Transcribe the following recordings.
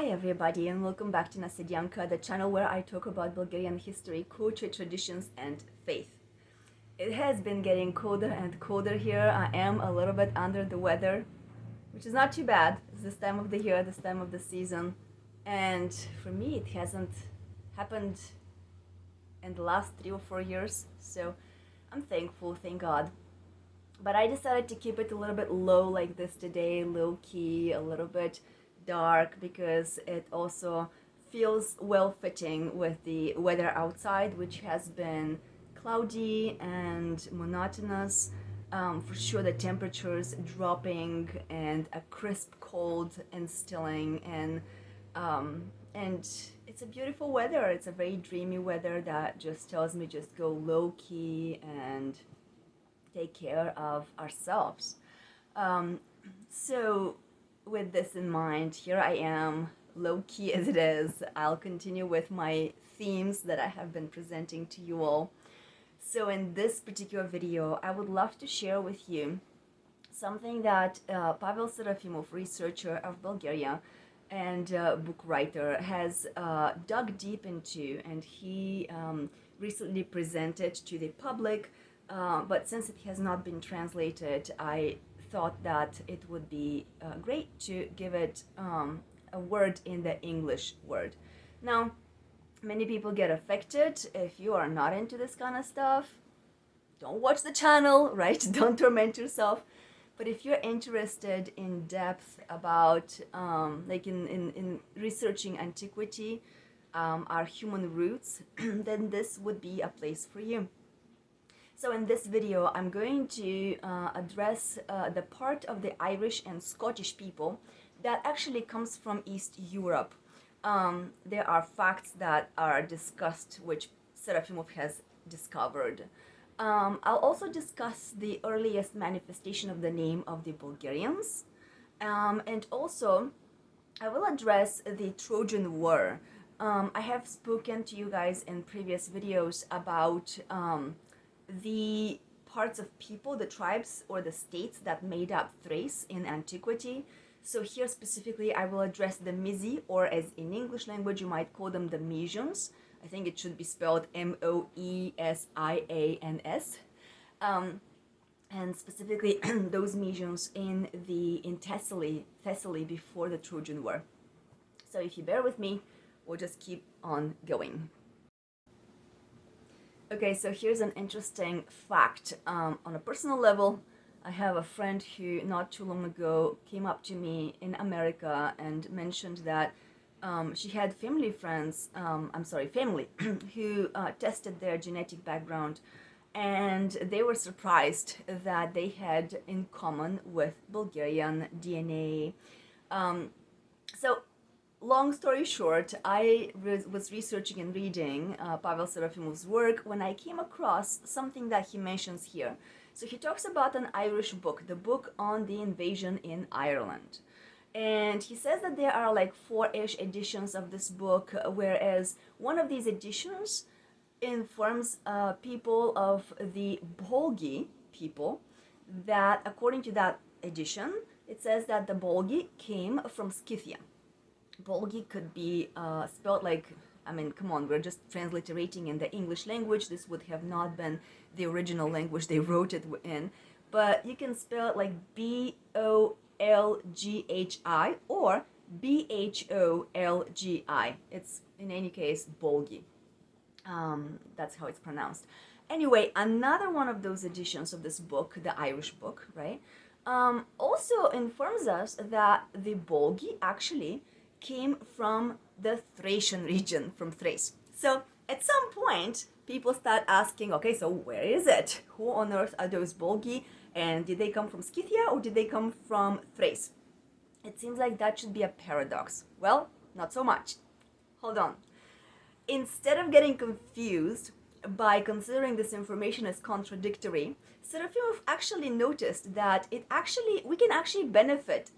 Hi everybody and welcome back to Nasedyanka, the channel where I talk about Bulgarian history, culture, traditions and faith. It has been getting colder and colder here. I am a little bit under the weather, which is not too bad. It's this time of the year, this time of the season. And for me it hasn't happened in the last 3 or 4 years, so I'm thankful, thank God. But I decided to keep it a little bit low like this today, low key, a little bit dark, because it also feels well fitting with the weather outside, which has been cloudy and monotonous. For sure the temperatures dropping and a crisp cold instilling, and it's a beautiful weather. It's a very dreamy weather that just tells me just go low key and take care of ourselves. So with this in mind, here I am, low-key as it is. I'll continue with my themes that I have been presenting to you all. So in this particular video, I would love to share with you something that Pavel Serafimov, researcher of Bulgaria and book writer, has dug deep into, and he recently presented to the public, but since it has not been translated, I thought that it would be great to give it a word in the English word. Now, many people get affected. If you are not into this kind of stuff, don't watch the channel, right? Don't torment yourself. But if you're interested in depth about, like in researching antiquity, our human roots, then this would be a place for you. So in this video, I'm going to address the part of the Irish and Scottish people that actually comes from East Europe. There are facts that are discussed, which Serafimov has discovered. I'll also discuss the earliest manifestation of the name of the Bulgarians. And also, I will address the Trojan War. I have spoken to you guys in previous videos about the parts of people, the tribes or the states that made up Thrace in antiquity. So here specifically I will address the Mizi, or as in English language you might call them the Mesians. I think it should be spelled Moesians. And specifically those Mesians in Thessaly before the Trojan War. So if you bear with me, we'll just keep on going. Okay, so here's an interesting fact. On a personal level, I have a friend who not too long ago came up to me in America and mentioned that she had family, who tested their genetic background, and they were surprised that they had in common with Bulgarian DNA. So long story short, I was researching and reading Pavel Serafimov's work when I came across something that he mentions here. So he talks about an Irish book, the book on the invasion in Ireland. And he says that there are like 4-ish editions of this book, whereas one of these editions informs people of the Bulgi people, that according to that edition, it says that the Bulgi came from Scythia. Bulgi could be spelled like, I mean, come on, we're just transliterating in the English language. This would have not been the original language they wrote it in, but you can spell it like Bolghi or Bholgi. It's in any case Bulgi. That's how it's pronounced. Anyway, another one of those editions of this book, the Irish book, right, also informs us that the Bulgi actually came from the Thracian region, from Thrace. So at some point, people start asking, okay, so where is it? Who on earth are those Bulgi? And did they come from Scythia or did they come from Thrace? It seems like that should be a paradox. Well, not so much. Hold on. Instead of getting confused by considering this information as contradictory, Serafimov actually noticed that we can actually benefit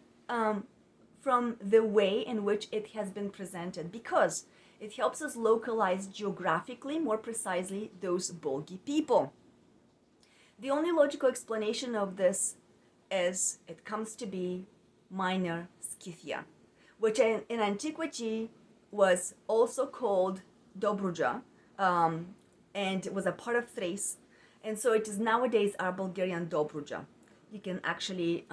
from the way in which it has been presented, because it helps us localize geographically, more precisely, those Bulgi people. The only logical explanation of this is it comes to be Minor Scythia, which in antiquity was also called Dobruja, and was a part of Thrace. And so it is nowadays our Bulgarian Dobruja. You can actually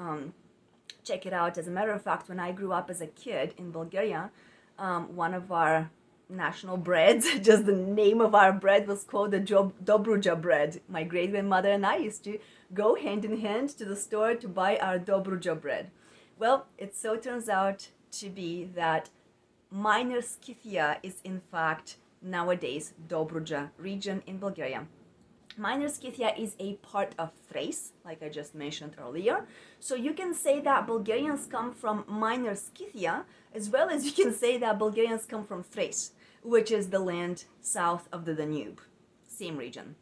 check it out. As a matter of fact, when I grew up as a kid in Bulgaria, one of our national breads, just the name of our bread was called the Dobruja bread. My great grandmother and I used to go hand in hand to the store to buy our Dobruja bread. Well, it so turns out to be that Minor Scythia is in fact nowadays Dobruja region in Bulgaria. Minor Scythia is a part of Thrace, like I just mentioned earlier. So you can say that Bulgarians come from Minor Scythia, as well as you can say that Bulgarians come from Thrace, which is the land south of the Danube, same region.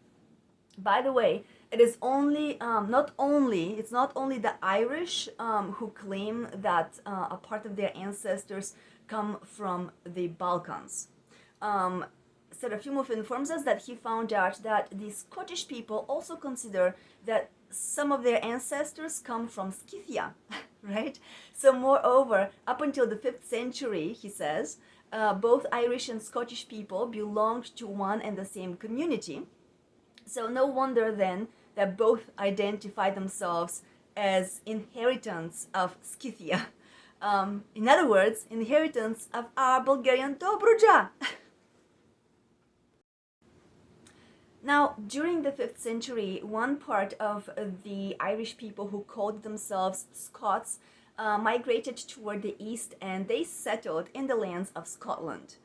By the way, it is not only the Irish who claim that a part of their ancestors come from the Balkans. Serafimov informs us that he found out that the Scottish people also consider that some of their ancestors come from Scythia, right? So moreover, up until the 5th century, he says, both Irish and Scottish people belonged to one and the same community. So no wonder then that both identify themselves as inheritants of Scythia. In other words, inheritants of our Bulgarian Dobruja. Now, during the 5th century, one part of the Irish people who called themselves Scots migrated toward the east, and they settled in the lands of Scotland.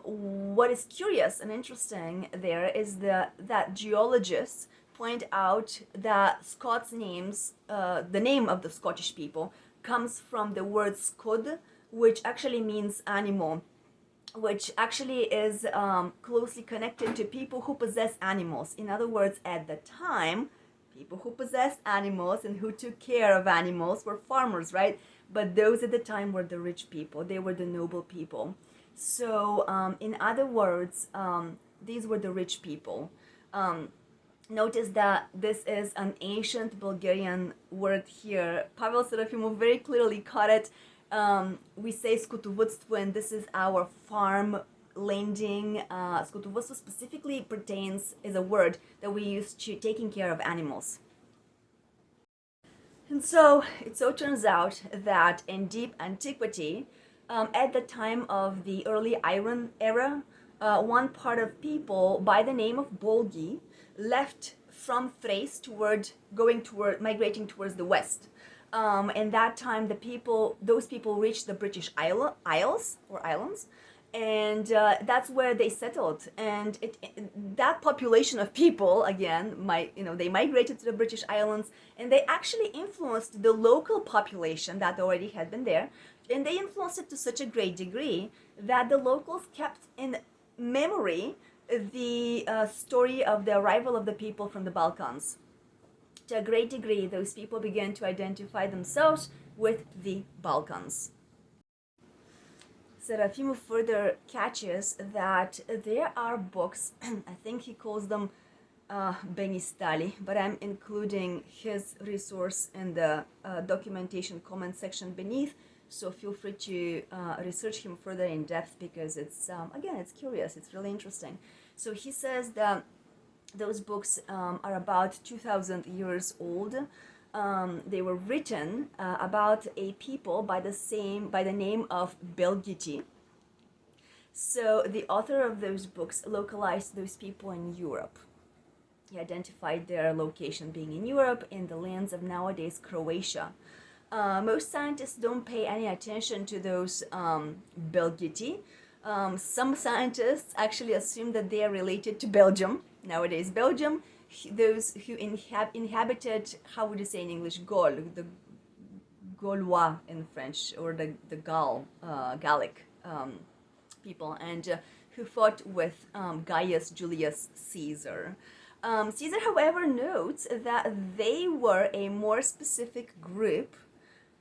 What is curious and interesting there is that geologists point out that Scots names, the name of the Scottish people, comes from the word scud, which actually means animal, which actually is closely connected to people who possess animals. In other words, at the time, people who possessed animals and who took care of animals were farmers, right? But those at the time were the rich people. They were the noble people. So, in other words, these were the rich people. Notice that this is an ancient Bulgarian word here. Pavel Serafimov very clearly caught it. We say skotovodstvo, and this is our farm landing. Skotovodstvo specifically is a word that we use to taking care of animals. And so it so turns out that in deep antiquity, at the time of the early Iron era, one part of people by the name of Bulgi left from Thrace migrating towards the west. And that time, those people reached the British Isles or islands, and that's where they settled. And that population of people again, they migrated to the British Islands, and they actually influenced the local population that already had been there, and they influenced it to such a great degree that the locals kept in memory the story of the arrival of the people from the Balkans. To a great degree, those people began to identify themselves with the Balkans. Serafimov further catches that there are books, I think he calls them Benistali, but I'm including his resource in the documentation comment section beneath, so feel free to research him further in depth, because it's curious, it's really interesting. So he says that those books are about 2,000 years old. They were written about a people by the name of Belgiti. So the author of those books localized those people in Europe. He identified their location being in Europe, in the lands of nowadays Croatia. Most scientists don't pay any attention to those Belgiti. Some scientists actually assume that they are related to Belgium, nowadays Belgium, those who inhabited, how would you say in English, Gaul, the Gaulois in French, or the Gallic people, and who fought with Gaius Julius Caesar. Caesar, however, notes that they were a more specific group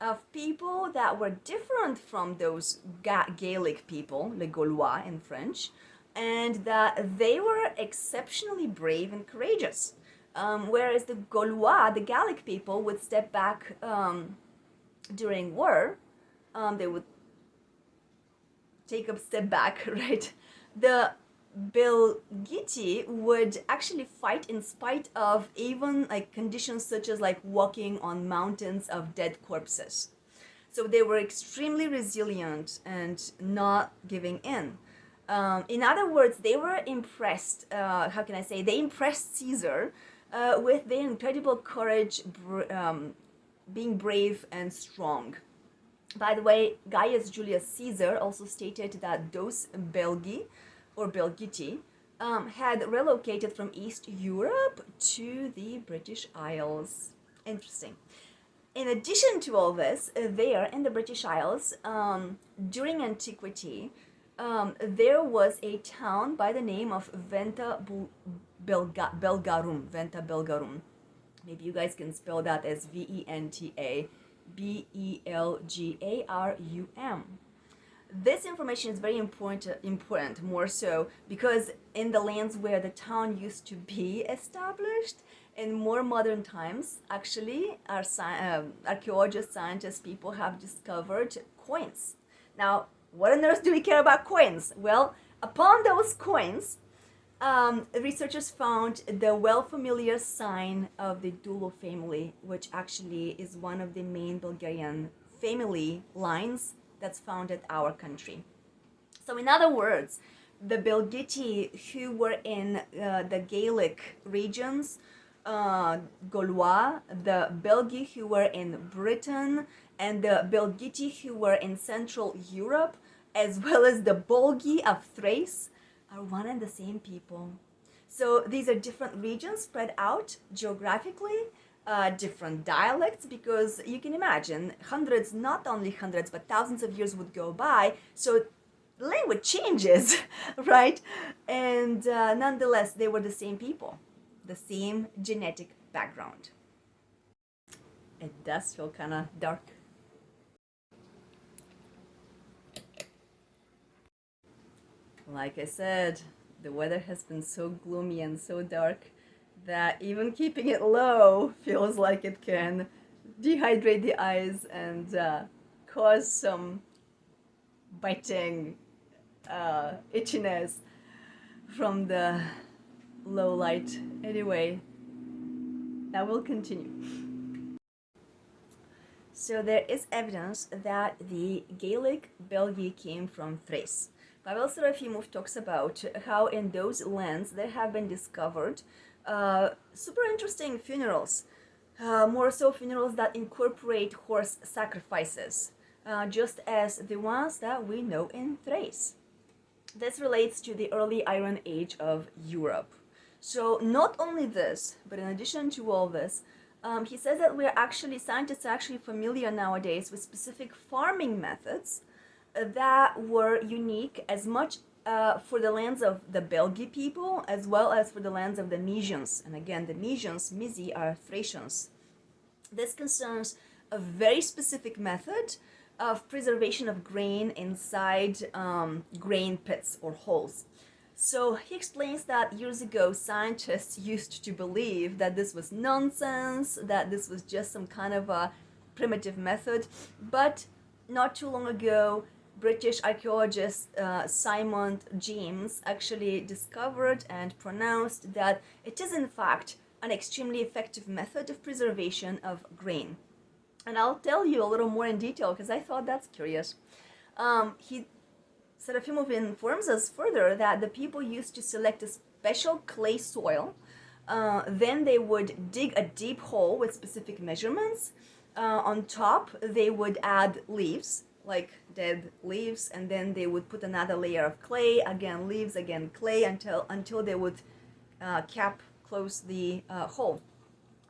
of people that were different from those Gaelic people, les Gaulois in French, and that they were exceptionally brave and courageous. Whereas the Gaulois, the Gallic people, would step back during war. They would take a step back, right? The Belgiti would actually fight in spite of even like conditions such as like walking on mountains of dead corpses. So they were extremely resilient and not giving in. In other words, they were impressed. How can I say? They impressed Caesar with their incredible courage, being brave and strong. By the way, Gaius Julius Caesar also stated that those Belgi or Belgiti had relocated from East Europe to the British Isles. Interesting. In addition to all this, there in the British Isles, during antiquity, there was a town by the name of Belgarum. Venta Belgarum. Maybe you guys can spell that as Venta Belgarum. This information is very important, more so because in the lands where the town used to be established, in more modern times, actually, our archaeologists, scientists, people have discovered coins. Now, what on earth do we care about coins? Well, upon those coins, researchers found the well-familiar sign of the Dulo family, which actually is one of the main Bulgarian family lines that's found at our country. So in other words, the Belgiti who were in the Gaelic regions, Gaulois, the Belgi who were in Britain, and the Belgiti who were in Central Europe, as well as the Bulgi of Thrace, are one and the same people. So these are different regions spread out geographically, different dialects, because you can imagine hundreds, not only hundreds, but thousands of years would go by. So language changes, right? And nonetheless, they were the same people, the same genetic background. It does feel kind of dark. Like I said, the weather has been so gloomy and so dark that even keeping it low feels like it can dehydrate the eyes and cause some biting itchiness from the low light. Anyway, I will continue. So there is evidence that the Gaelic Belgi came from Thrace. Pavel Serafimov talks about how in those lands there have been discovered super interesting funerals, more so funerals that incorporate horse sacrifices, just as the ones that we know in Thrace. This relates to the early Iron Age of Europe. So not only this, but in addition to all this, he says that scientists are actually familiar nowadays with specific farming methods that were unique as much for the lands of the Belgi people as well as for the lands of the Mysians. And again, the Mysians, Mysi, are Thracians. This concerns a very specific method of preservation of grain inside grain pits or holes. So he explains that years ago scientists used to believe that this was nonsense, that this was just some kind of a primitive method, but not too long ago British archaeologist Simon James actually discovered and pronounced that it is in fact an extremely effective method of preservation of grain. And I'll tell you a little more in detail because I thought that's curious. Serafimov informs us further that the people used to select a special clay soil. Then they would dig a deep hole with specific measurements. On top, they would add leaves, like dead leaves, and then they would put another layer of clay, again leaves, again clay, until they would close the hole.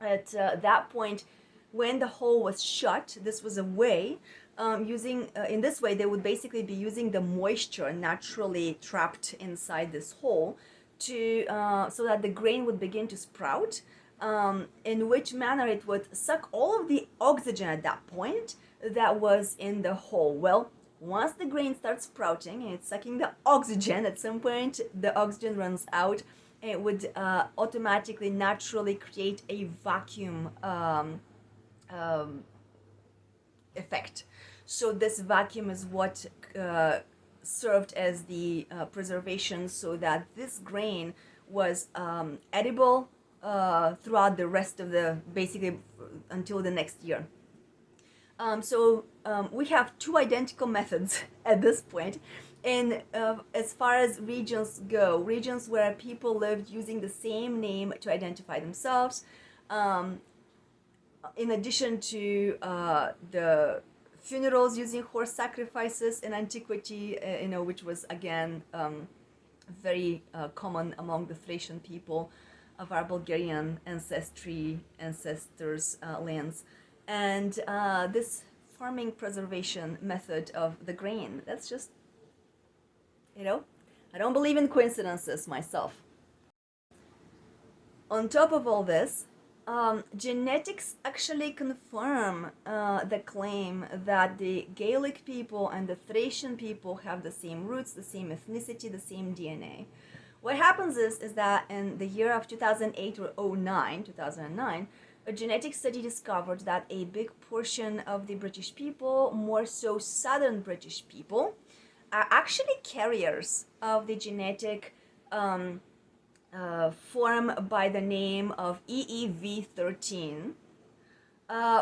At that point, when the hole was shut, this was a way in this way they would basically be using the moisture naturally trapped inside this hole to so that the grain would begin to sprout, in which manner it would suck all of the oxygen at that point that was in the hole. Well, once the grain starts sprouting and it's sucking the oxygen, at some point the oxygen runs out, and it would automatically naturally create a vacuum effect. So this vacuum is what served as the preservation so that this grain was edible throughout the rest of the, basically until the next year. We have two identical methods at this point. And as far as regions go, regions where people lived using the same name to identify themselves, in addition to the funerals using horse sacrifices in antiquity, which was again very common among the Thracian people of our Bulgarian ancestors' lands. And this farming preservation method of the grain, that's just, I don't believe in coincidences myself. On top of all this, genetics actually confirm the claim that the Gaelic people and the Thracian people have the same roots, the same ethnicity, the same DNA. What happens is that in the year of 2008 or 2009, a genetic study discovered that a big portion of the British people, more so southern British people, are actually carriers of the genetic form by the name of EEV13,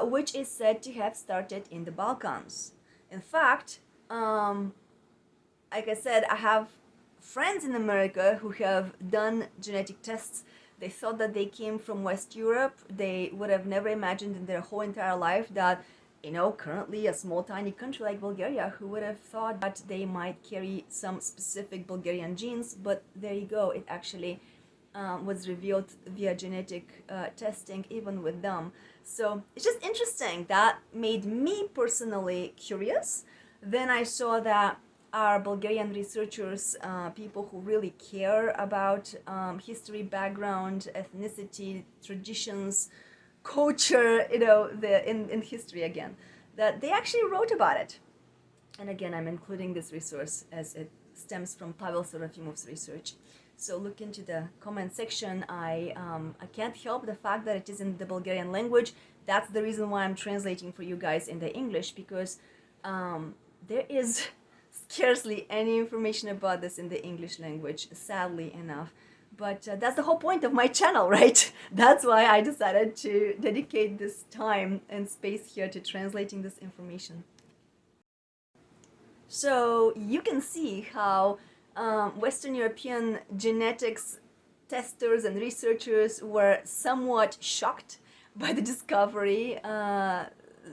which is said to have started in the Balkans. In fact, like I said, I have friends in America who have done genetic tests. They thought that they came from West Europe. They would have never imagined in their whole entire life that, currently a small tiny country like Bulgaria, who would have thought that they might carry some specific Bulgarian genes, but there you go, it actually was revealed via genetic testing even with them. So it's just interesting. That made me personally curious. Then I saw that our Bulgarian researchers, people who really care about history, background, ethnicity, traditions, culture, in history again, that they actually wrote about it. And again, I'm including this resource as it stems from Pavel Serafimov's research. So look into the comment section. I can't help the fact that it is in the Bulgarian language. That's the reason why I'm translating for you guys in the English, because there is scarcely any information about this in the English language, sadly enough. But that's the whole point of my channel, right? That's why I decided to dedicate this time and space here to translating this information. So you can see how Western European genetics testers and researchers were somewhat shocked by the discovery.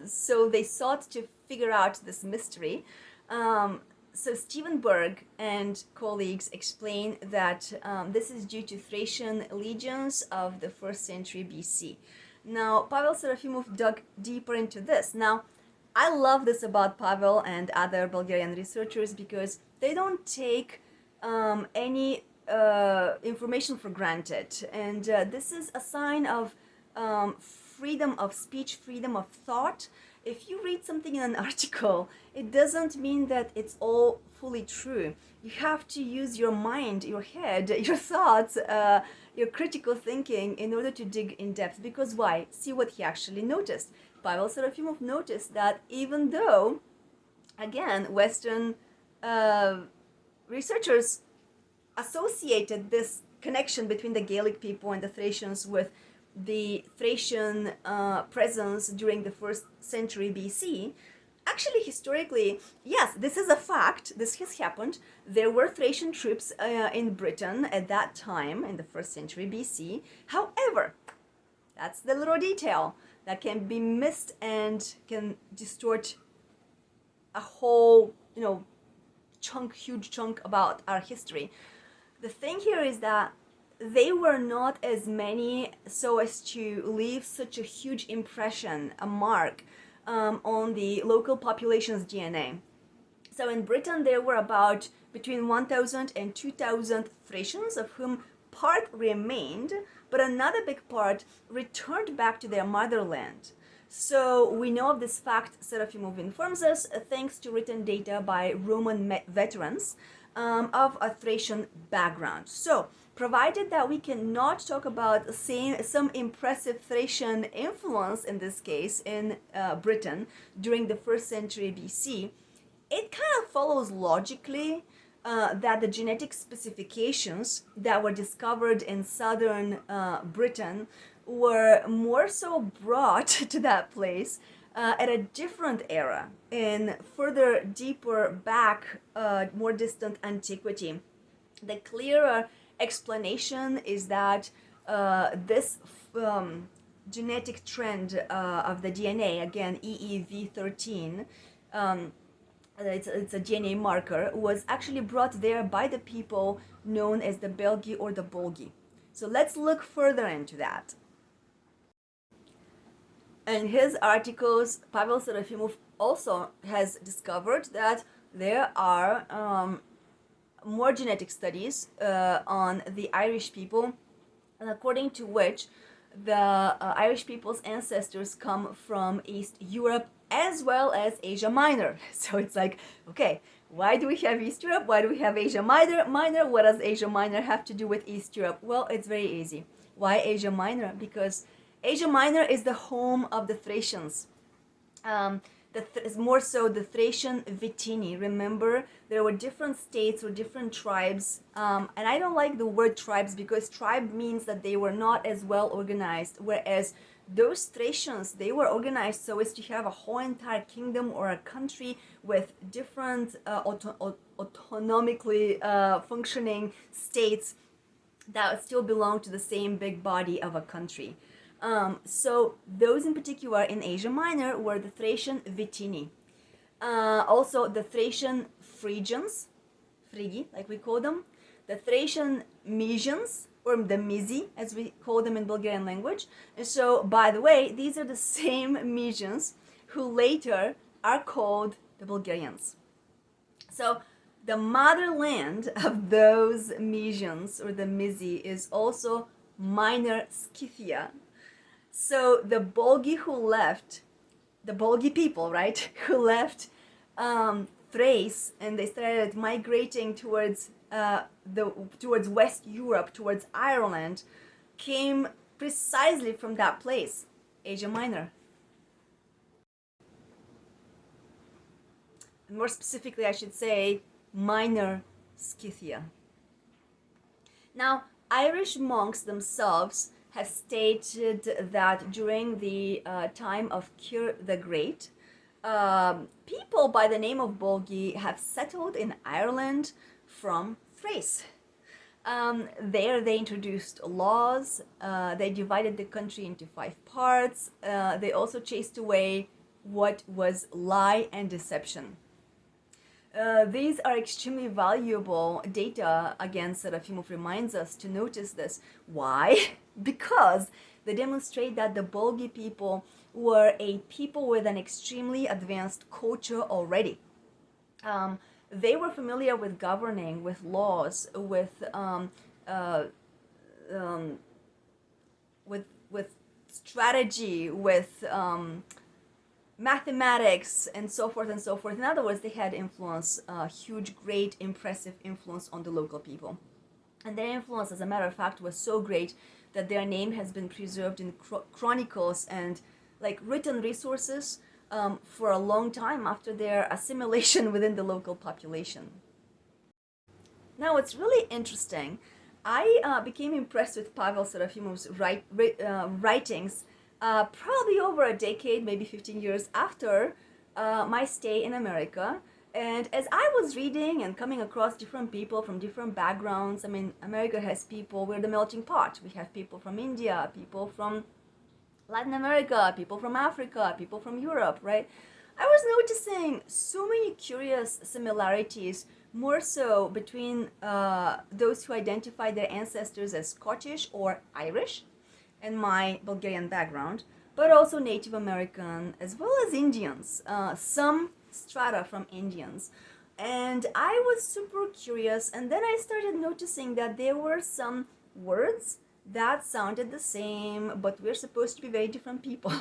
So they sought to figure out this mystery. So Stephen Berg and colleagues explain that this is due to Thracian legions of the 1st century BC. Now, Pavel Serafimov dug deeper into this. Now, I love this about Pavel and other Bulgarian researchers because they don't take any information for granted. And this is a sign of freedom of speech, freedom of thought. If you read something in an article, it doesn't mean that it's all fully true. You have to use your mind, your head, your thoughts, your critical thinking in order to dig in depth. Because why? See what he actually noticed. Pavel Serafimov noticed that even though, again, Western researchers associated this connection between the Gaelic people and the Thracians with the Thracian presence during the 1st century BC, actually historically, yes, this is a fact, this has happened. There were Thracian troops in Britain at that time, in the 1st century BC. However, that's the little detail that can be missed and can distort a whole, huge chunk about our history. The thing here is that they were not as many so as to leave such a huge impression, a mark on the local population's DNA. So in Britain, there were about between 1,000 and 2,000 Thracians, of whom part remained, but another big part returned back to their motherland. So we know of this fact, Serafimov informs us, thanks to written data by Roman veterans of a Thracian background. So, provided that we cannot talk about some impressive Thracian influence in this case in Britain during the 1st century BC, it kind of follows logically that the genetic specifications that were discovered in southern Britain were more so brought to that place at a different era, in further deeper back, more distant antiquity. The clearer explanation is that this genetic trend of the DNA, again EEV13, it's a DNA marker, was actually brought there by the people known as the Belgi or the Bulgi. So let's look further into that. In his articles, Pavel Serafimov also has discovered that there are more genetic studies on the Irish people, according to which the Irish people's ancestors come from East Europe as well as Asia Minor. So it's like, okay, why do we have East Europe? Why do we have Asia Minor? What does Asia Minor have to do with East Europe? Well, it's very easy. Why Asia Minor? Because Asia Minor is the home of the Thracians. More so the Thracian Vitini. Remember, there were different states or different tribes, and I don't like the word tribes because tribe means that they were not as well organized, whereas those Thracians, they were organized so as to have a whole entire kingdom or a country with different autonomically functioning states that still belong to the same big body of a country. So those in particular in Asia Minor were the Thracian Vitini. Also the Thracian Phrygians, Phrigi, like we call them, the Thracian Mysians, or the Mizi, as we call them in Bulgarian language. And so, by the way, these are the same Mysians who later are called the Bulgarians. So the motherland of those Mysians, or the Mizi, is also Minor Scythia. So the Bulgi who left, the Bulgi people, right, who left Thrace, and they started migrating towards towards West Europe, towards Ireland, came precisely from that place, Asia Minor. And more specifically, I should say, Minor Scythia. Now, Irish monks themselves have stated that during the time of Kir the Great, people by the name of Bulgi have settled in Ireland from Thrace. There they introduced laws, they divided the country into 5 parts, they also chased away what was lie and deception. These are extremely valuable data. Again, Serafimov reminds us to notice this. Why? Because they demonstrate that the Bulgi people were a people with an extremely advanced culture already. They were familiar with governing, with laws, with strategy, with mathematics, and so forth and so forth. In other words, they had influence, huge, great, impressive influence on the local people. And their influence, as a matter of fact, was so great that their name has been preserved in chronicles and like written resources for a long time after their assimilation within the local population. Now, what's really interesting, I became impressed with Pavel Serafimov's writings probably over a decade, maybe 15 years after my stay in America. And as I was reading and coming across different people from different backgrounds, I mean, America has people, we're the melting pot. We have people from India, people from Latin America, people from Africa, people from Europe, right? I was noticing so many curious similarities, more so between those who identify their ancestors as Scottish or Irish, and my Bulgarian background, but also Native American, as well as Indians, some strata from Indians. And I was super curious, and then I started noticing that there were some words that sounded the same, but we're supposed to be very different people.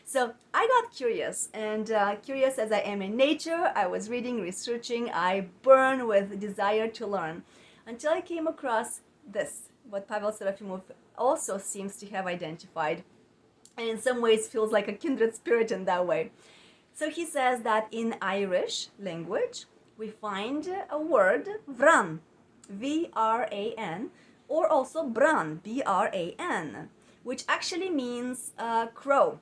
So I got curious, and curious as I am in nature, I was reading, researching, I burn with desire to learn, until I came across this, what Pavel Serafimov also seems to have identified, and in some ways feels like a kindred spirit in that way. So he says that in Irish language, we find a word vran, V-R-A-N, or also bran, B-R-A-N, which actually means crow.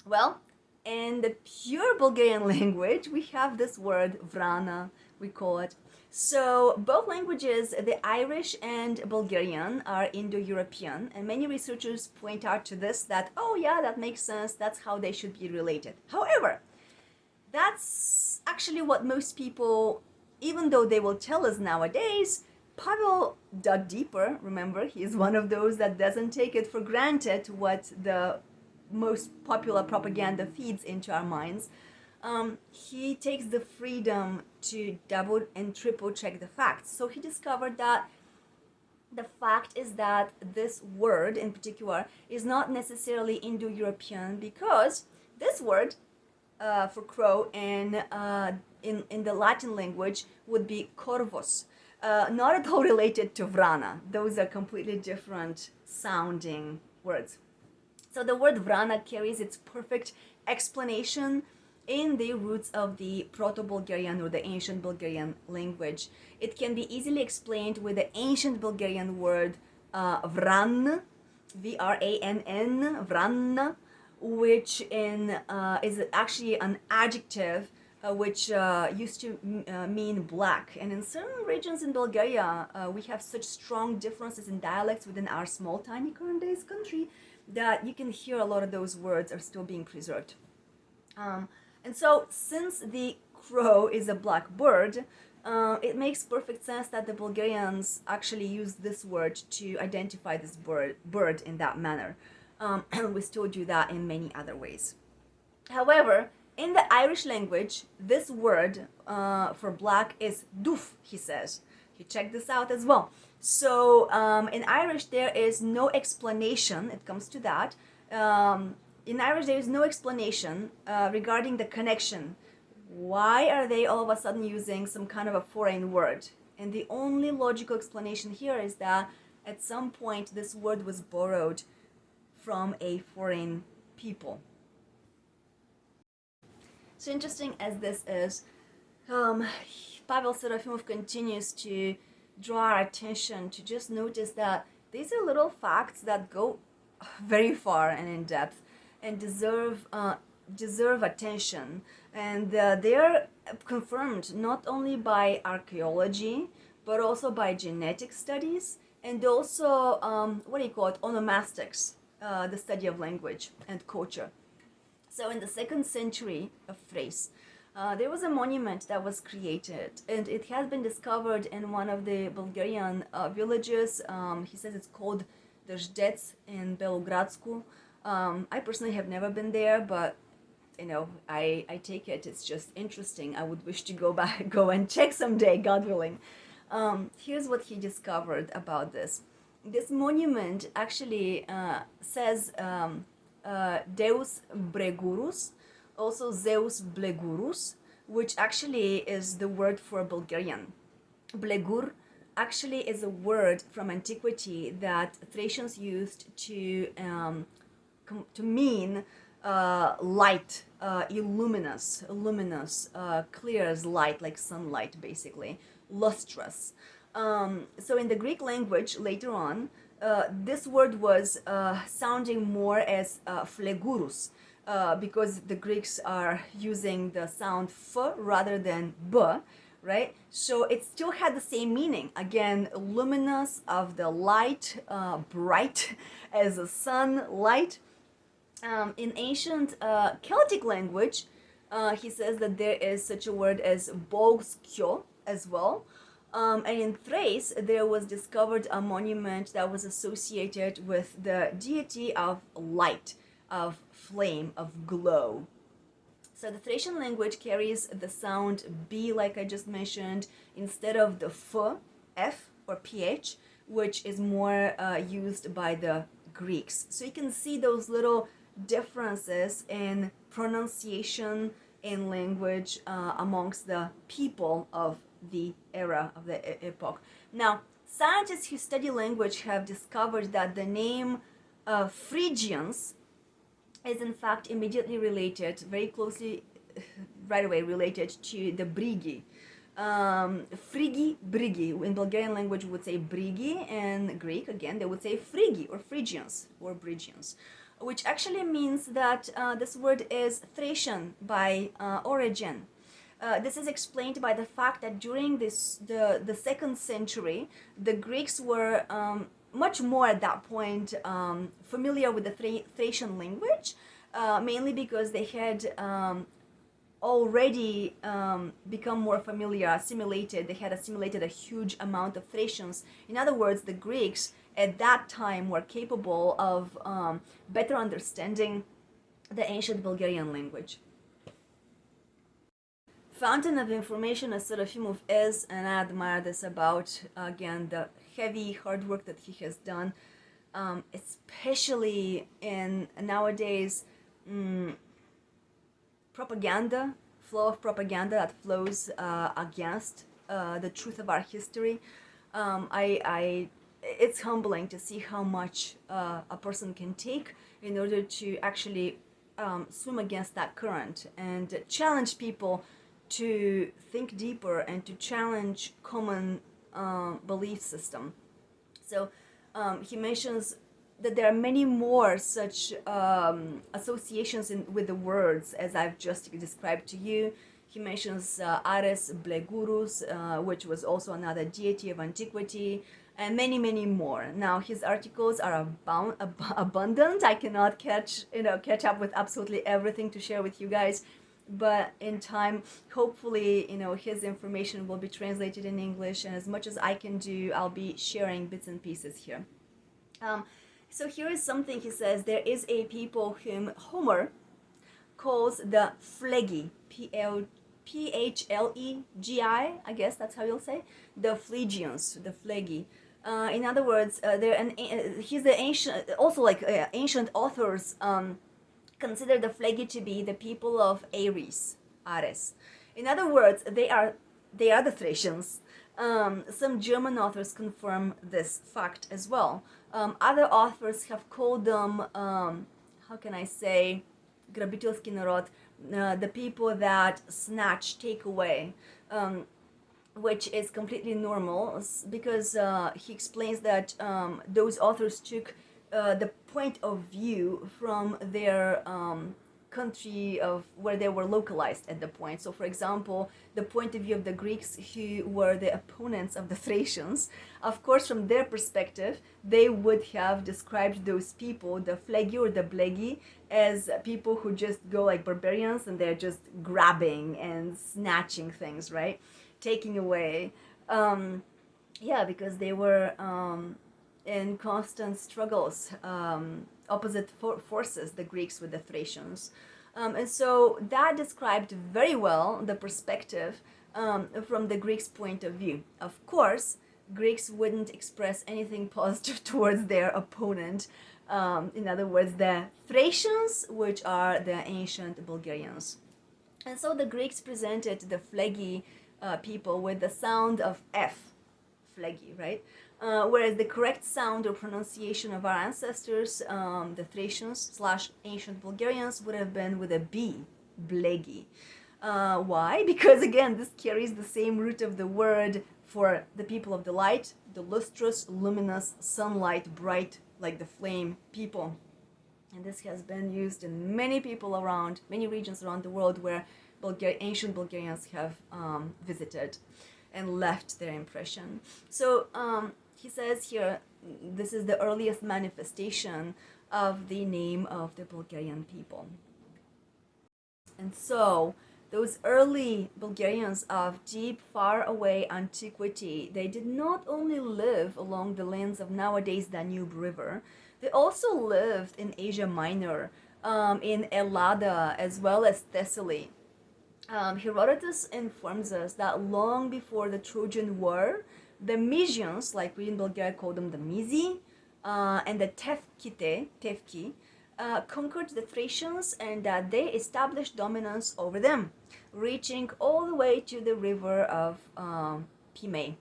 Well, in the pure Bulgarian language, we have this word vrana, we call it. So both languages, the Irish and Bulgarian, are Indo-European, and many researchers point out to this that, oh yeah, that makes sense, that's how they should be related. However, that's actually what most people, even though they will tell us nowadays, Pavel dug deeper. Remember, he's one of those that doesn't take it for granted what the most popular propaganda feeds into our minds. He takes the freedom to double and triple check the facts. So he discovered that the fact is that this word in particular is not necessarily Indo-European, because this word for crow in the Latin language would be corvus. Not at all related to vrana. Those are completely different sounding words. So the word vrana carries its perfect explanation in the roots of the Proto-Bulgarian or the ancient Bulgarian language. It can be easily explained with the ancient Bulgarian word vran, V-R-A-N-N, vran, which is actually an adjective which used to mean black. And in certain regions in Bulgaria, we have such strong differences in dialects within our small, tiny current days country that you can hear a lot of those words are still being preserved. And so, since the crow is a black bird, it makes perfect sense that the Bulgarians actually use this word to identify this bird in that manner. We still do that in many other ways. However, in the Irish language, this word for black is doof, he says. He checked this out as well. So in Irish, there is no explanation, it comes to that. In Irish, there is no explanation regarding the connection. Why are they all of a sudden using some kind of a foreign word? And the only logical explanation here is that at some point this word was borrowed from a foreign people. So interesting as this is, Pavel Serafimov continues to draw our attention to just notice that these are little facts that go very far and in depth and deserve attention, and they are confirmed not only by archaeology but also by genetic studies, and also onomastics, the study of language and culture. So in the 2nd century of Thrace, there was a monument that was created, and it has been discovered in one of the Bulgarian villages. He says it's called Dăjdeț in Belogradsku. I personally have never been there, but I take it it's just interesting. I would wish to go and check someday, God willing. Here's what he discovered about this. This monument actually says Deus Bregurus, also Zeus Blegurus, which actually is the word for Bulgarian. Blegur actually is a word from antiquity that Thracians used to mean light, luminous, clear as light, like sunlight, basically, lustrous. So in the Greek language later on, this word was sounding more as phlegurus, because the Greeks are using the sound f rather than b, right? So it still had the same meaning. Again, luminous, of the light, bright as the sun, light. In ancient Celtic language, he says that there is such a word as bolskio as well. And in Thrace, there was discovered a monument that was associated with the deity of light, of flame, of glow. So the Thracian language carries the sound B, like I just mentioned, instead of the F or PH, which is more used by the Greeks. So you can see those little differences in pronunciation in language amongst the people of the era, of the epoch. Now, scientists who study language have discovered that the name Phrygians is in fact immediately related, very closely right away related to the Brigi. Frigi, Brigi. In Bulgarian language, we would say Brigi, and Greek, again, they would say Frigi or Phrygians or Brygians, which actually means that this word is Thracian by origin. This is explained by the fact that during the 2nd century, the Greeks were much more at that point familiar with the Thracian language, mainly because they had already become more familiar, assimilated. They had assimilated a huge amount of Thracians. In other words, the Greeks at that time were capable of better understanding the ancient Bulgarian language. Fountain of information as Serafimov is, and I admire this about, again, the heavy hard work that he has done, especially in nowadays propaganda, flow of propaganda that flows against the truth of our history. It's humbling to see how much a person can take in order to actually swim against that current and challenge people to think deeper and to challenge common belief system. So he mentions that there are many more such associations with the words as I've just described to you. He mentions Ares Blegurus, which was also another deity of antiquity, and many, many more. Now his articles are abundant. I cannot catch up with absolutely everything to share with you guys. But in time, hopefully, his information will be translated in English, and as much as I can do, I'll be sharing bits and pieces here. So here is something he says: there is a people whom Homer calls the Phlegi, Phlegi, I guess that's how you'll say, the Phlegians, the Phlegi. In other words, he's the ancient, also like ancient authors consider the Phlegi to be the people of Ares. In other words, they are the Thracians. Some German authors confirm this fact as well. Other authors have called them, how can I say, grabitelski narod, the people that snatch, take away, which is completely normal because he explains that those authors took the point of view from their country of where they were localized at the point. So for example, the point of view of the Greeks who were the opponents of the Thracians, of course from their perspective they would have described those people, the Phlegi or the Blegi, as people who just go like barbarians and they're just grabbing and snatching things, right, taking away, because they were in constant struggles, opposite forces, the Greeks with the Thracians. And so that described very well the perspective from the Greeks' point of view. Of course, Greeks wouldn't express anything positive towards their opponent. In other words, the Thracians, which are the ancient Bulgarians. And so the Greeks presented the Phlegi people with the sound of F, Phlegi, right? Whereas the correct sound or pronunciation of our ancestors, the Thracians / ancient Bulgarians, would have been with a B, Blegi. Why? Because again, this carries the same root of the word for the people of the light, the lustrous, luminous, sunlight, bright, like the flame people. And this has been used in many regions around the world where ancient Bulgarians have visited and left their impression. So he says here, this is the earliest manifestation of the name of the Bulgarian people. And so those early Bulgarians of deep, far away antiquity, they did not only live along the lands of nowadays Danube River, they also lived in Asia Minor, in Ellada, as well as Thessaly. Herodotus informs us that long before the Trojan War, the Mysians, like we in Bulgaria call them the Mizi, and the Tevki, conquered the Thracians, and that they established dominance over them, reaching all the way to the river of Pimei.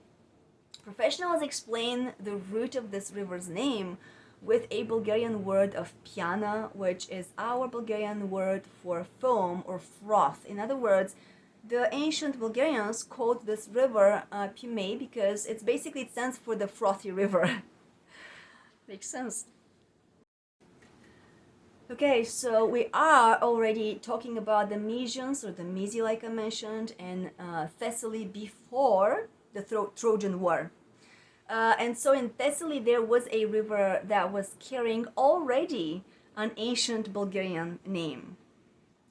Professionals explain the root of this river's name with a Bulgarian word of piana, which is our Bulgarian word for foam or froth. In other words, the ancient Bulgarians called this river Pimei because it stands for the frothy river. Makes sense. Okay, so we are already talking about the Mysians or the Mysi, like I mentioned, in Thessaly before the Trojan War. And so in Thessaly, there was a river that was carrying already an ancient Bulgarian name.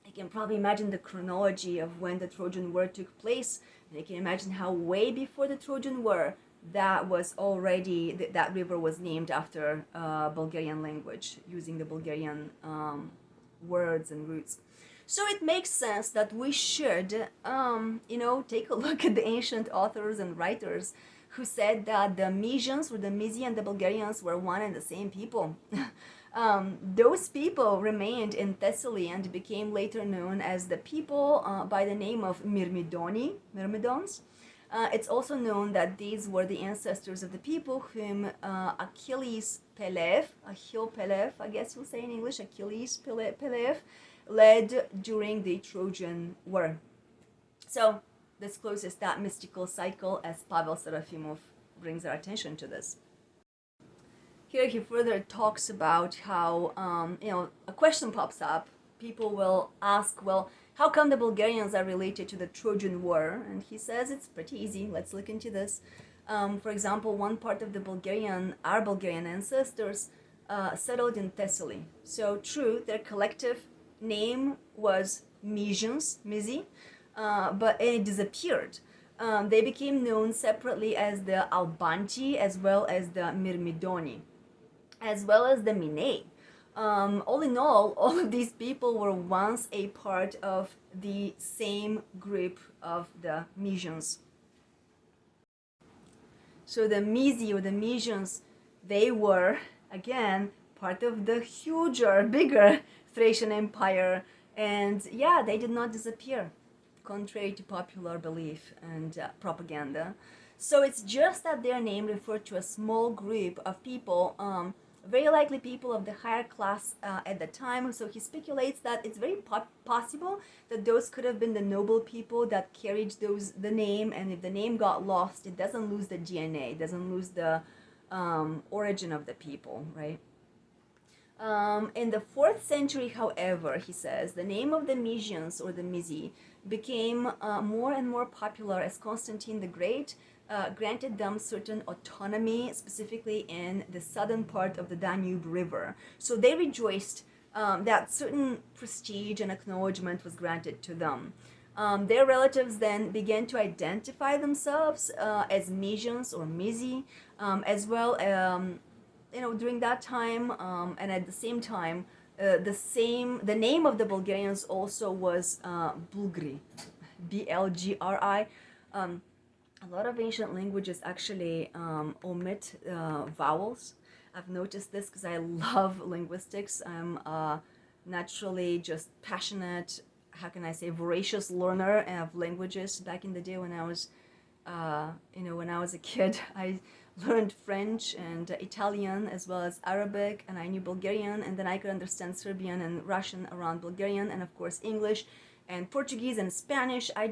You can probably imagine the chronology of when the Trojan War took place. And you can imagine how way before the Trojan War, that was already, that river was named after Bulgarian language, using the Bulgarian words and roots. So it makes sense that we should, take a look at the ancient authors and writers who said that the Mysians or the Mysi and the Bulgarians were one and the same people. Those people remained in Thessaly and became later known as the people by the name of Myrmidons. It's also known that these were the ancestors of the people whom Achilles Pelev, I guess you'll say in English, Achilles Pelev, led during the Trojan War. So this closes that mystical cycle as Pavel Serafimov brings our attention to this. Here he further talks about how, a question pops up. People will ask, well, how come the Bulgarians are related to the Trojan War? And he says it's pretty easy. Let's look into this. For example, one part of our Bulgarian ancestors settled in Thessaly. So true, their collective name was Mysi, but it disappeared. They became known separately as the Albanti, as well as the Myrmidoni, as well as the Minei. All in all of these people were once a part of the same group of the Mysians. So the Mysi or the Mysians, they were, again, part of the bigger Thracian Empire. And yeah, they did not disappear, contrary to popular belief and propaganda. So it's just that their name referred to a small group of people, very likely people of the higher class at the time. So he speculates that it's very possible that those could have been the noble people that carried the name, and if the name got lost, it doesn't lose the DNA, it doesn't lose the origin of the people, right? In the 4th century, however, he says, the name of the Mysians or the Mysi became more and more popular as Constantine the Great granted them certain autonomy, specifically in the southern part of the Danube River. So they rejoiced that certain prestige and acknowledgement was granted to them. Their relatives then began to identify themselves as Mysians or Mysi, as well. During that time, and at the same time, the name of the Bulgarians also was Bulgari, Blgri. A lot of ancient languages actually omit vowels. I've noticed this because I love linguistics. I'm naturally just passionate, voracious learner of languages. Back in the day when I was, a kid, I learned French and Italian as well as Arabic, and I knew Bulgarian, and then I could understand Serbian and Russian around Bulgarian, and of course English and Portuguese and Spanish. I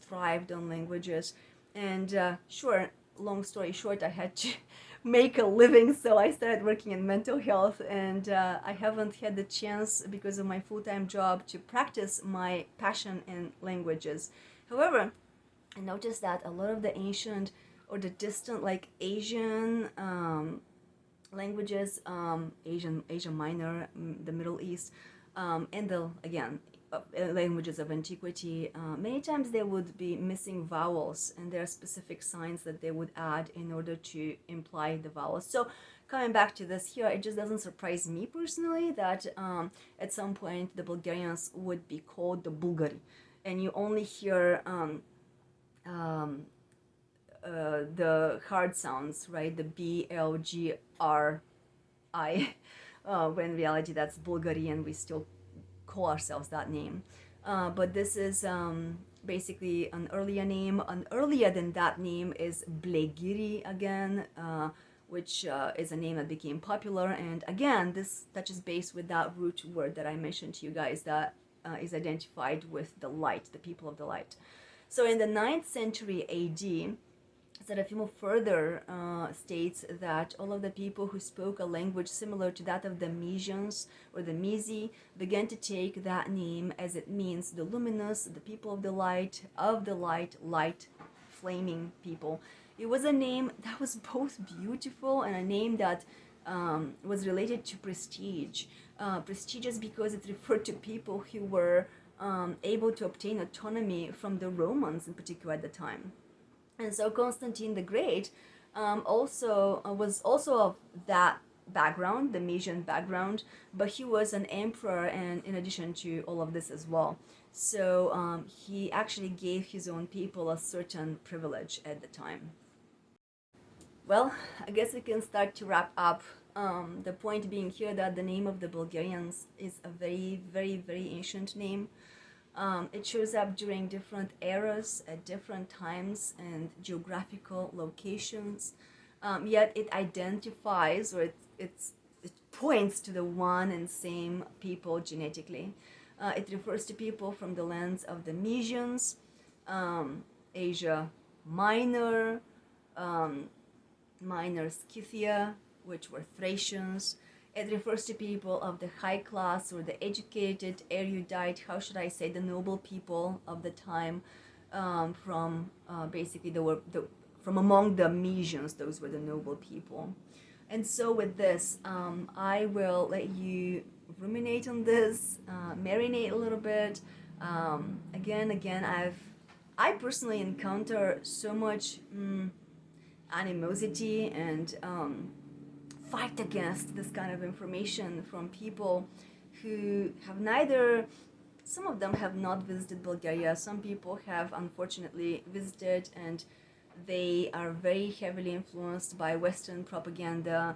thrived on languages. And sure, long story short, I had to make a living, so I started working in mental health, and I haven't had the chance, because of my full-time job, to practice my passion in languages. However, I noticed that a lot of the ancient or the distant, like Asian languages, Asia Minor, the Middle East, and languages of antiquity, many times they would be missing vowels, and there are specific signs that they would add in order to imply the vowels. So coming back to this here, it just doesn't surprise me personally that at some point the Bulgarians would be called the Bulgari, and you only hear the hard sounds, right? The Blgri, when in reality that's Bulgari, and we still call ourselves that name. But this is basically an earlier name. An earlier than that name is Blegiri again, which is a name that became popular. And again, this touches base with that root word that I mentioned to you guys that is identified with the light, the people of the light. So in the 9th century AD, Serafimov further states that all of the people who spoke a language similar to that of the Mysians or the Mysi began to take that name as it means the luminous, the people of the light, light, flaming people. It was a name that was both beautiful and a name that was related to prestige. Prestigious because it referred to people who were able to obtain autonomy from the Romans in particular at the time. And so Constantine the Great was also of that background, the Mysian background, but he was an emperor, and in addition to all of this as well. So he actually gave his own people a certain privilege at the time. Well, I guess we can start to wrap up. The point being here that the name of the Bulgarians is a very, very, very ancient name. It shows up during different eras at different times and geographical locations, yet it identifies, or it points to the one and same people genetically. It refers to people from the lands of the Mysians, Asia Minor, Minor Scythia, which were Thracians. It refers to people of the high class or the educated, erudite, how should I say, the noble people of the time, from basically from among the Mysians, those were the noble people. And so with this, I will let you ruminate on this, marinate a little bit. Again, I personally encounter so much animosity and fight against this kind of information from people who have neither, some of them have not visited Bulgaria, some people have unfortunately visited, and they are very heavily influenced by Western propaganda.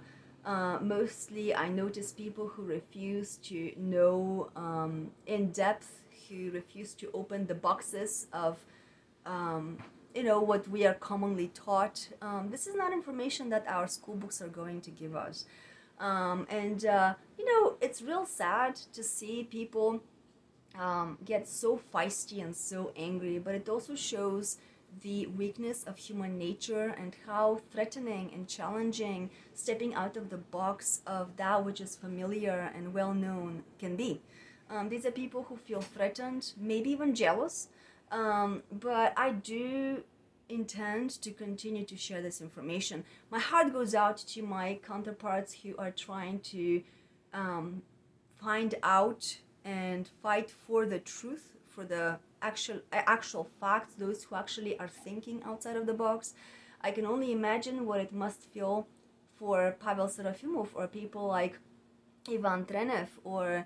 Mostly I notice people who refuse to know in depth, who refuse to open the boxes of what we are commonly taught. This is not information that our school books are going to give us. It's real sad to see people get so feisty and so angry, but it also shows the weakness of human nature and how threatening and challenging stepping out of the box of that which is familiar and well known can be. These are people who feel threatened, maybe even jealous, but I do intend to continue to share this information. My heart goes out to my counterparts who are trying to find out and fight for the truth, for the actual facts, those who actually are thinking outside of the box. I can only imagine what it must feel for Pavel Serafimov or people like Ivan Trenev or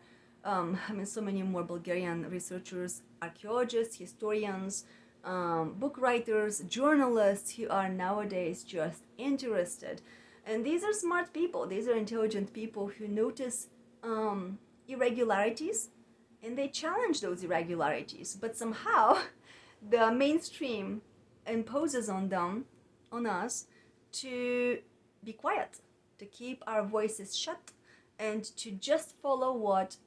so many more Bulgarian researchers, archaeologists, historians, book writers, journalists who are nowadays just interested. And these are smart people, these are intelligent people who notice irregularities and they challenge those irregularities. But somehow the mainstream imposes on us, to be quiet, to keep our voices shut, and to just follow what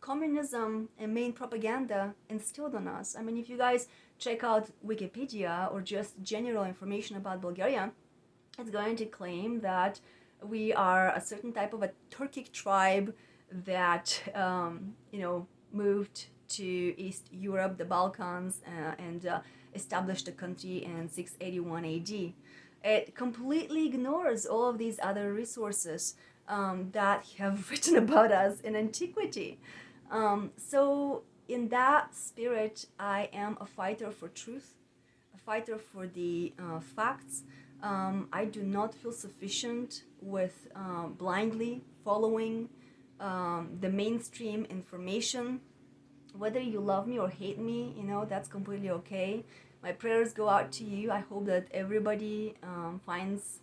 communism and main propaganda instilled on us. I mean, if you guys check out Wikipedia or just general information about Bulgaria, it's going to claim that we are a certain type of a Turkic tribe that moved to East Europe, the Balkans, and established a country in 681 AD. It completely ignores all of these other resources that have written about us in antiquity. So in that spirit, I am a fighter for truth, a fighter for the facts. I do not feel sufficient with blindly following the mainstream information. Whether you love me or hate me, that's completely okay. My prayers go out to you. I hope that everybody finds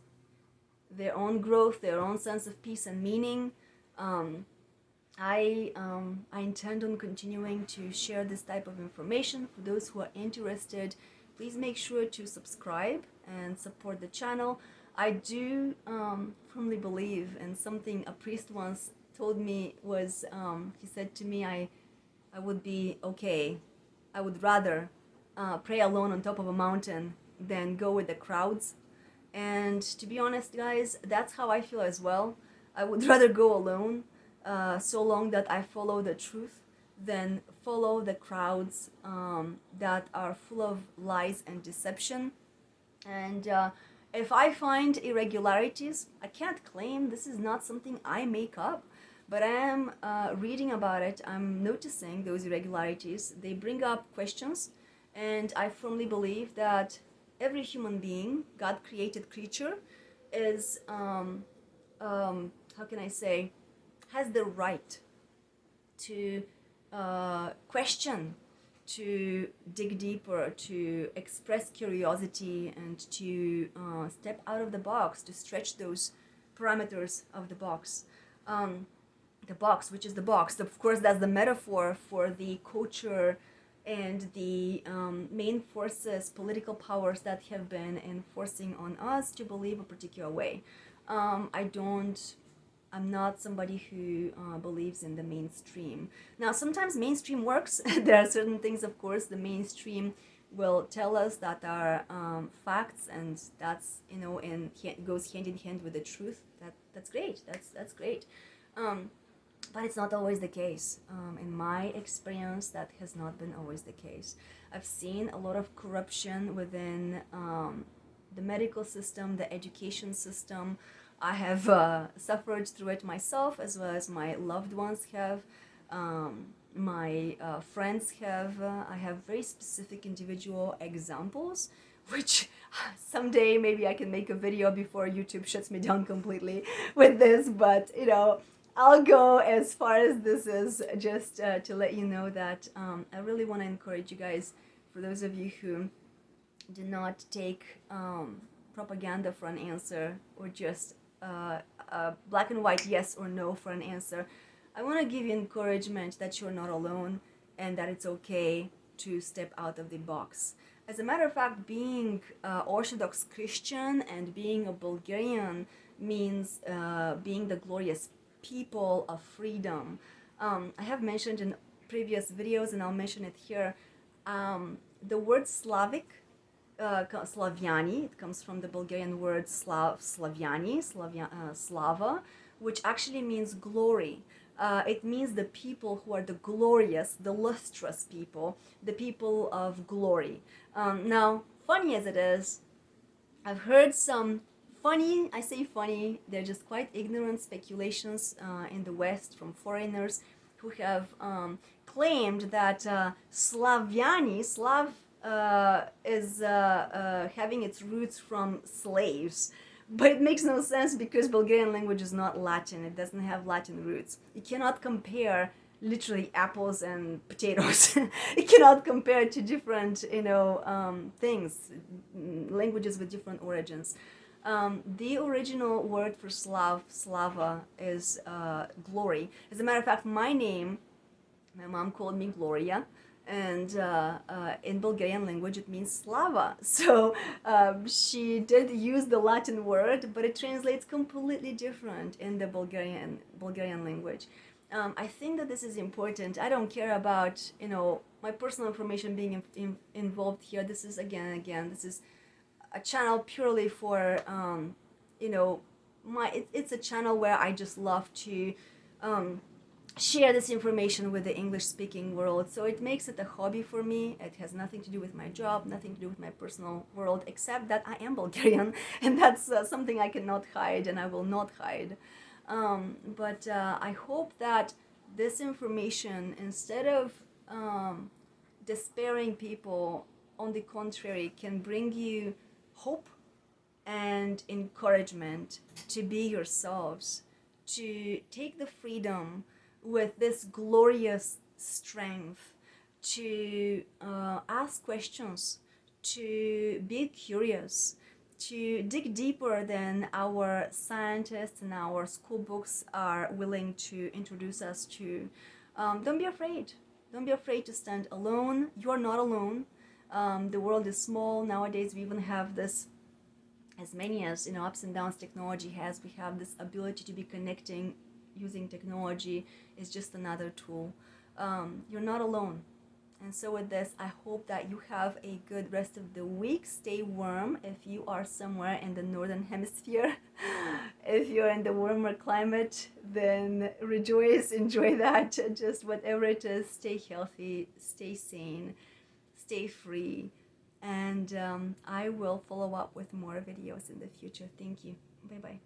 their own growth, their own sense of peace and meaning. I intend on continuing to share this type of information. For those who are interested, please make sure to subscribe and support the channel. I do firmly believe in something a priest once told me was, he said to me, I would be okay. I would rather pray alone on top of a mountain than go with the crowds. And to be honest, guys, that's how I feel as well. I would rather go alone, so long that I follow the truth, than follow the crowds that are full of lies and deception. And if I find irregularities, I can't claim this is not something I make up, but I am reading about it. I'm noticing those irregularities. They bring up questions, and I firmly believe that every human being, God created creature, is, how can I say, has the right to question, to dig deeper, to express curiosity, and to step out of the box, to stretch those parameters of the box. The box, which is the box. Of course, that's the metaphor for the culture and the main forces, political powers that have been enforcing on us to believe a particular way. I'm not somebody who believes in the mainstream. Now, sometimes mainstream works. There are certain things, of course, the mainstream will tell us that are facts, and that's, and goes hand in hand with the truth. That's great. That's great. But it's not always the case. In my experience, that has not been always the case. I've seen a lot of corruption within the medical system, the education system. I have suffered through it myself, as well as my loved ones have. My friends have. I have very specific individual examples, which someday maybe I can make a video before YouTube shuts me down completely with this. But I'll go as far as this is, just to let you know that I really want to encourage you guys, for those of you who do not take propaganda for an answer, or just a black and white yes or no for an answer. I want to give you encouragement that you're not alone, and that it's okay to step out of the box. As a matter of fact, being Orthodox Christian and being a Bulgarian means being the glorious people of freedom. I have mentioned in previous videos, and I'll mention it here, the word Slavic, Slavyani, it comes from the Bulgarian word Slavyani, Slava, which actually means glory. It means the people who are the glorious, the lustrous people, the people of glory. Now, funny as it is, I've heard some funny, I say funny, they're just quite ignorant speculations in the West from foreigners who have claimed that Slavyani, Slav, is having its roots from slaves. But it makes no sense, because Bulgarian language is not Latin. It doesn't have Latin roots. You cannot compare literally apples and potatoes. You cannot compare two different, things, languages with different origins. The original word for Slava, is glory. As a matter of fact, my name, my mom called me Gloria, and in Bulgarian language it means Slava. So she did use the Latin word, but it translates completely different in the Bulgarian language. I think that this is important. I don't care about my personal information being involved here. This is again, this is a channel purely for it's a channel where I just love to share this information with the English-speaking world. So it makes it a hobby for me. It has nothing to do with my job, nothing to do with my personal world, except that I am Bulgarian, and that's something I cannot hide, and I will not hide. But I hope that this information, instead of despairing people, on the contrary, can bring you hope and encouragement to be yourselves, to take the freedom with this glorious strength, to ask questions, to be curious, to dig deeper than our scientists and our school books are willing to introduce us to. Don't be afraid. Don't be afraid to stand alone. You are not alone. The world is small. Nowadays we even have this as many as, you know, ups and downs technology has, we have this ability to be connecting using technology. Is just another tool. You're not alone. And so with this, I hope that you have a good rest of the week. Stay warm if you are somewhere in the northern hemisphere. If you're in the warmer climate, then rejoice, enjoy that. Just whatever it is, stay healthy, stay sane, stay free. And I will follow up with more videos in the future. Thank you. Bye-bye.